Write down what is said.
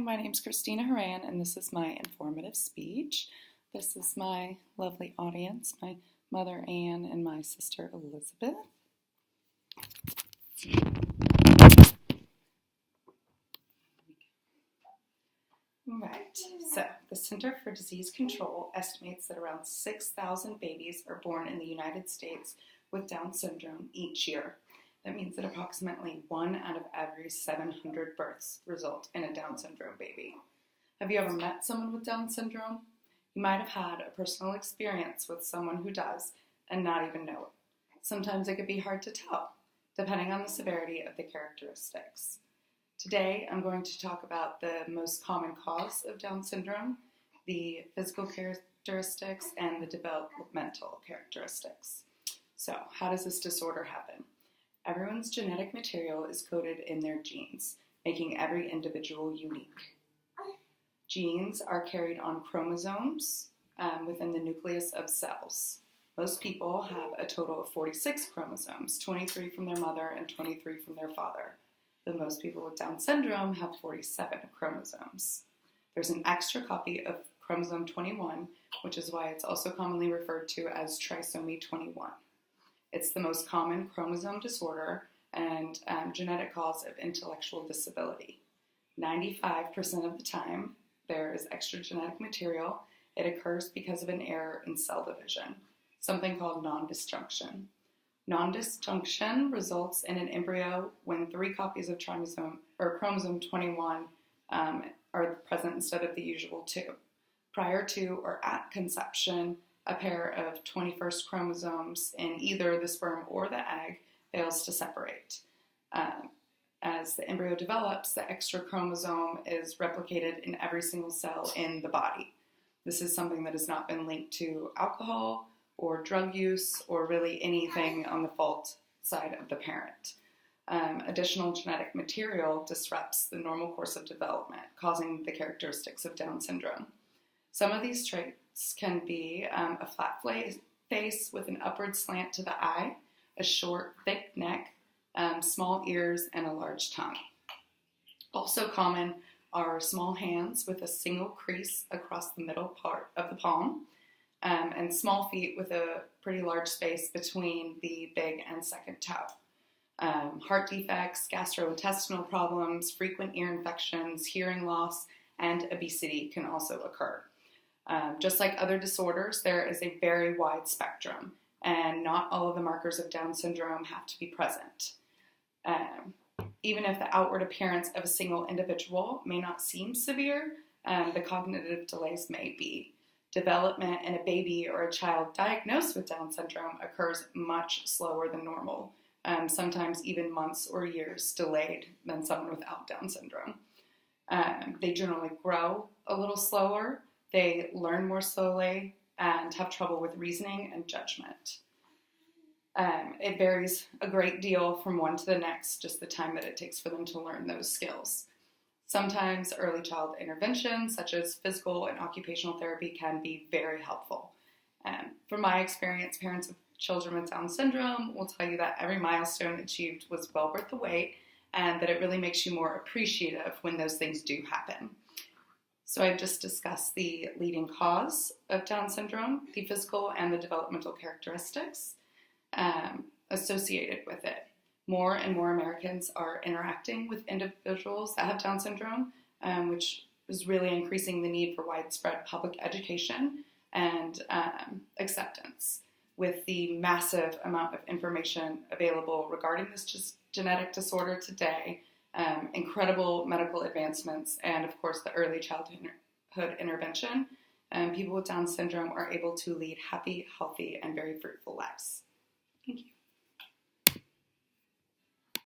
my name's Christina Horan, and this is my informative speech. This is my lovely audience, my mother Anne and my sister Elizabeth. Right, so the Center for Disease Control estimates that around 6,000 babies are born in the United States with Down syndrome each year. That means that approximately 1 out of every 700 births result in a Down syndrome baby. Have you ever met someone with Down syndrome? You might have had a personal experience with someone who does and not even know it. Sometimes it could be hard to tell, depending on the severity of the characteristics. Today, I'm going to talk about the most common cause of Down syndrome, the physical characteristics, and the developmental characteristics. So, how does this disorder happen? Everyone's genetic material is coded in their genes, making every individual unique. Genes are carried on chromosomes within the nucleus of cells. Most people have a total of 46 chromosomes, 23 from their mother and 23 from their father. But most people with Down syndrome have 47 chromosomes. There's an extra copy of chromosome 21, which is why it's also commonly referred to as trisomy 21. It's the most common chromosome disorder and genetic cause of intellectual disability. 95% of the time, there is extra genetic material. It occurs because of an error in cell division, something called non-disjunction. Non-disjunction results in an embryo when 3 copies of chromosome 21 are present instead of the usual 2. Prior to or at conception, a pair of 21st chromosomes in either the sperm or the egg fails to separate. As the embryo develops, the extra chromosome is replicated in every single cell in the body. This is something that has not been linked to alcohol or drug use or really anything on the fault side of the parent. Additional genetic material disrupts the normal course of development, causing the characteristics of Down syndrome. Some of these traits can be a flat face with an upward slant to the eye, a short, thick neck, small ears, and a large tongue. Also common are small hands with a single crease across the middle part of the palm, and small feet with a pretty large space between the big and second toe. Heart defects, gastrointestinal problems, frequent ear infections, hearing loss, and obesity can also occur. Just like other disorders, there is a very wide spectrum, and not all of the markers of Down syndrome have to be present. Even if the outward appearance of a single individual may not seem severe, the cognitive delays may be. Development in a baby or a child diagnosed with Down syndrome occurs much slower than normal, sometimes even months or years delayed than someone without Down syndrome. They generally grow a little slower, they learn more slowly, and have trouble with reasoning and judgment. It varies a great deal from one to the next, just the time that it takes for them to learn those skills. Sometimes early child interventions, such as physical and occupational therapy, can be very helpful. From my experience, parents of children with Down syndrome will tell you that every milestone achieved was well worth the wait, and that it really makes you more appreciative when those things do happen. So I've just discussed the leading cause of Down syndrome, the physical and the developmental characteristics associated with it. More and more Americans are interacting with individuals that have Down syndrome, which is really increasing the need for widespread public education and acceptance. With the massive amount of information available regarding this genetic disorder today, incredible medical advancements, and of course the early childhood intervention, people with Down syndrome are able to lead happy, healthy, and very fruitful lives. Thank you.